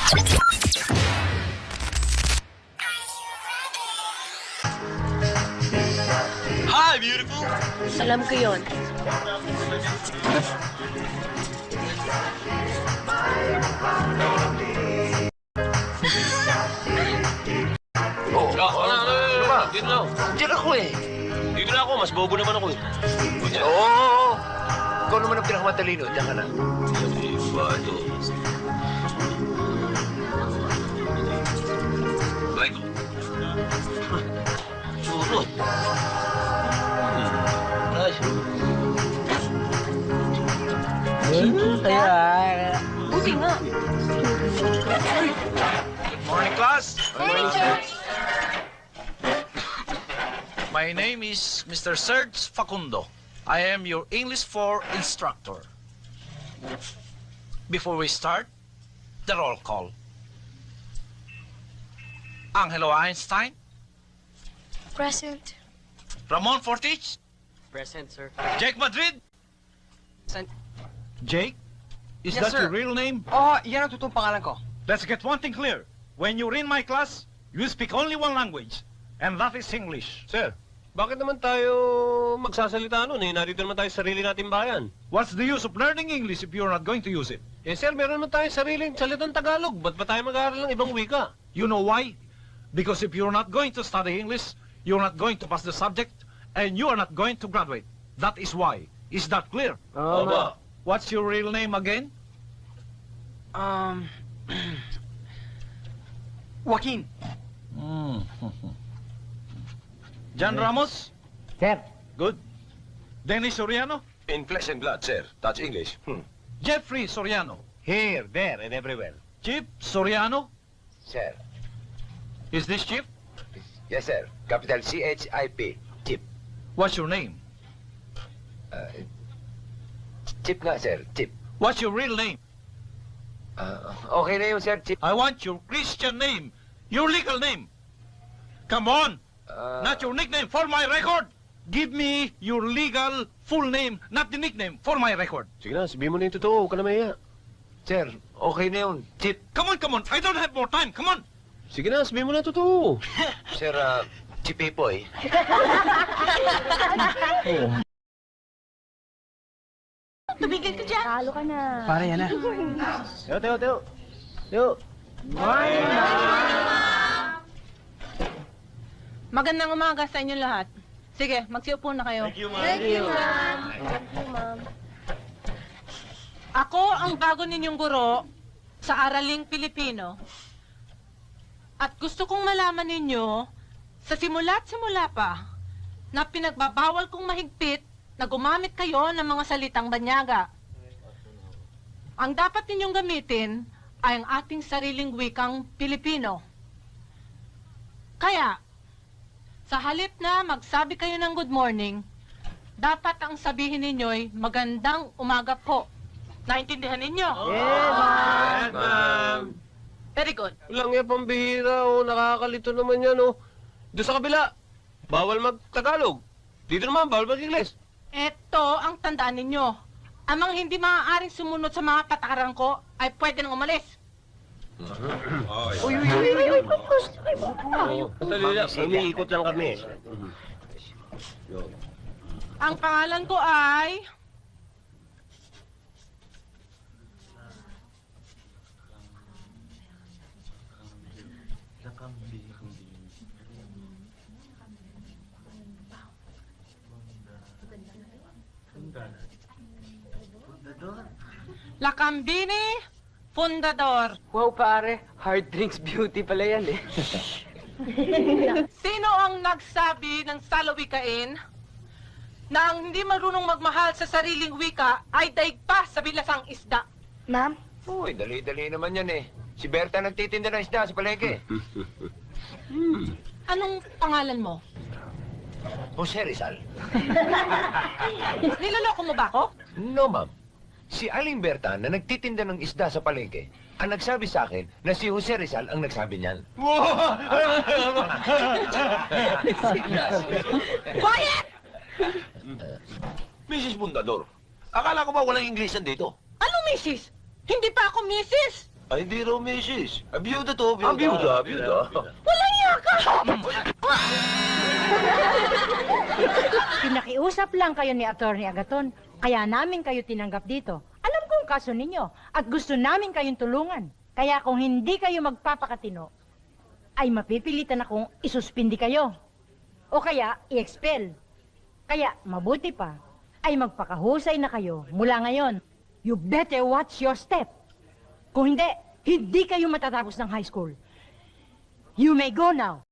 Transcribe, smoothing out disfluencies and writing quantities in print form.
Hi, beautiful! Alam ko yun. Dito na ako. Diyan ako eh. Dito na ako. Mas bobo naman ako eh. Oo. Ikaw naman ang pinakamatalino. Diyan ka na. Iba ito. Ay, ko. Surot. Ay. Buti nga. Morning, class. Morning, sir. My name is Mr. Serge Facundo. I am your English 4 instructor. Before we start, the roll call. Angelo Einstein, Present. Ramon Fortich, Present, sir. Jake Madrid. Present. Jake, is Yes, that sir. your real name? Oh, yan ang totoong pangalan ko. Let's get one thing clear. When you're in my class, you speak only one language, and that is English. Sir, bakit naman tayo magsasalita nun eh? Narito naman tayo sa sarili nating bayan. What's the use of learning English if you're not going to use it? Eh sir, meron naman tayong sariling salitang Tagalog. Ba't ba tayo mag-aaral ng ibang wika? You know why? Because if you're not going to study English, you're not going to pass the subject, and you are not going to graduate. That is why. Is that clear? Oba. What's your real name again? Joaquin. John Ramos? Sir. Good. Dennis Soriano? In flesh and blood, sir. Touch English. Jeffrey Soriano? Here, there, and everywhere. Chip Soriano? Sir. Is this Chip? Yes, sir. Capital C-H-I-P. Chip. What's your name? Chip nga, sir. Chip. What's your real name? Okay na yun, sir. Chip. I want your Christian name. Your legal name. Come on. Not your nickname for my record. Give me your legal full name, not the nickname for my record. Sige na, sabihin mo na yung totoo. Huwag ka na mahiya. Sir, okay na yun. Chip. Come on. I don't have more time. Come on. Sige na, sabihin mo na yung totoo. Sir, Chipipoy. Tumigil ka dyan. Talo ka na. Para yan na. Teo. Magandang umaga sa inyo lahat. Sige, magsiupo na kayo. Thank you, ma'am. Thank you, ma'am. Thank you, ma'am. Ako ang bago ninyong guro sa Araling Pilipino. At gusto kong malaman ninyo, sa simula't simula pa, na pinagbabawal kong mahigpit na gumamit kayo ng mga salitang banyaga. Ang dapat ninyong gamitin ay ang ating sariling wikang Pilipino. Kaya, sa halip na magsabi kayo ng good morning, dapat ang sabihin ninyo'y magandang umaga po. Naintindihan ninyo? Yes, ma'am. Very good. Walang yan, pambihira. Nakakalito naman yan. Doon sa kabila, bawal mag-Tagalog. Dito naman, bawal mag-Ingles. Ito ang tandaan ninyo. Ang mga hindi maaaring sumunod sa mga patakaran ko ay pwede nang umalis. Uy, tapos na kayo. Sandali lang, iniikot lang kami. Ang pangalan ko ay... Lakambini Fundador. Wow, pare. Hard drinks beauty pala yan eh. Sino ang nagsabi ng salawikain na ang hindi marunong magmahal sa sariling wika ay daig pa sa bilasang isda? Ma'am? Uy, dali-dali naman yan eh. Si Berta nagtitinda ng isda sa palengke. Anong pangalan mo? Jose Rizal. Niloloko mo ba ako? No, ma'am. Si Aling Berta na nagtitinda ng isda sa palengke, ang nagsabi sa akin na si Jose Rizal ang nagsabi niyan. Quiet! Mrs. Bundador, akala ko ba walang Inglesan dito? Anong misis? Hindi pa ako misis! Ay, hindi raw misis. Biyuda to, biyuda. Biyuda. Pinakiusap lang kayo ni Atty. Agaton, kaya namin kayo tinanggap dito. Alam kong kaso ninyo at gusto namin kayong tulungan. Kaya kung hindi kayo magpapakatino, ay mapipilitan akong isuspindi kayo. O kaya i-expel. Kaya mabuti pa ay magpakahusay na kayo mula ngayon. You better watch your step. Kung hindi, hindi kayo matatapos ng high school. You may go now.